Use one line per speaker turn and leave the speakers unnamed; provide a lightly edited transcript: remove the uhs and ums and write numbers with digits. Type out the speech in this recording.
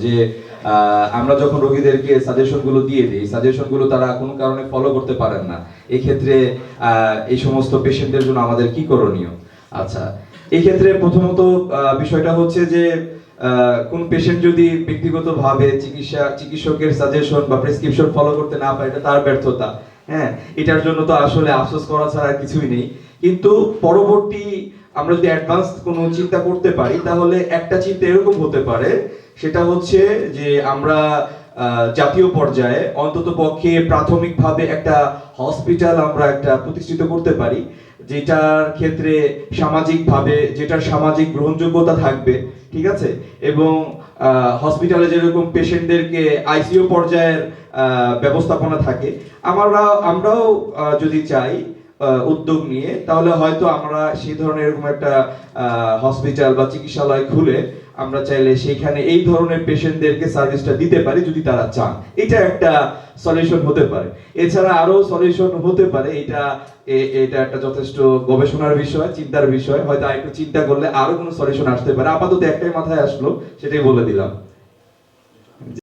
যে আমরা যখন রোগীদেরকে সাজেশনগুলো দিয়ে দিই, সাজেশনগুলো তারা কোনো কারণে ফলো করতে পারেন না, এই ক্ষেত্রে এই সমস্ত পেশেন্টদের জন্য আমাদের কি করণীয়? আচ্ছা, এই ক্ষেত্রে প্রথমত বিষয়টা হচ্ছে যে কোন পেশেন্ট যদি ব্যক্তিগতভাবে চিকিৎসকের সাজেশন বা প্রেসক্রিপশন ফলো করতে না পারে, এটা তার ব্যর্থতা। হ্যাঁ, এটার জন্য তো আসলে আফসোস করা ছাড়া কিছুই নেই। কিন্তু পরবর্তী আমরা যদি অ্যাডভান্স কোনো চিন্তা করতে পারি, তাহলে একটা চিন্তা এরকম হতে পারে, সেটা হচ্ছে যে আমরা জাতীয় পর্যায়ে অন্তত পক্ষে প্রাথমিকভাবে একটা হসপিটাল আমরা একটা প্রতিষ্ঠিত করতে পারি, যেটার ক্ষেত্রে সামাজিকভাবে যেটার সামাজিক গ্রহণযোগ্যতা থাকবে, ঠিক আছে, এবং হসপিটালে যেরকম পেশেন্টদেরকে আইসিইউ পর্যায়ের ব্যবস্থাপনা থাকে, আমরাও যদি চাই উদ্যোগ নিয়ে, তাহলে হয়তো আমরা সেই ধরনের এরকম একটা হসপিটাল বা চিকিৎসালয় খুলে আমরা চাইলে সেখানে এই ধরনের পেশেন্টদেরকে সার্ভিসটা দিতে পারি, যদি তারা চান। এটা একটা সলিউশন হতে পারে। এছাড়া আরো সলিউশন হতে পারে, এটা একটা যথেষ্ট গবেষণার বিষয়, চিন্তার বিষয়, হয়তো আরেকটু চিন্তা করলে আরো কোনো সলিউশন আসতে পারে। আপাতত একটাই মাথায় আসলো, সেটাই বলে দিলাম।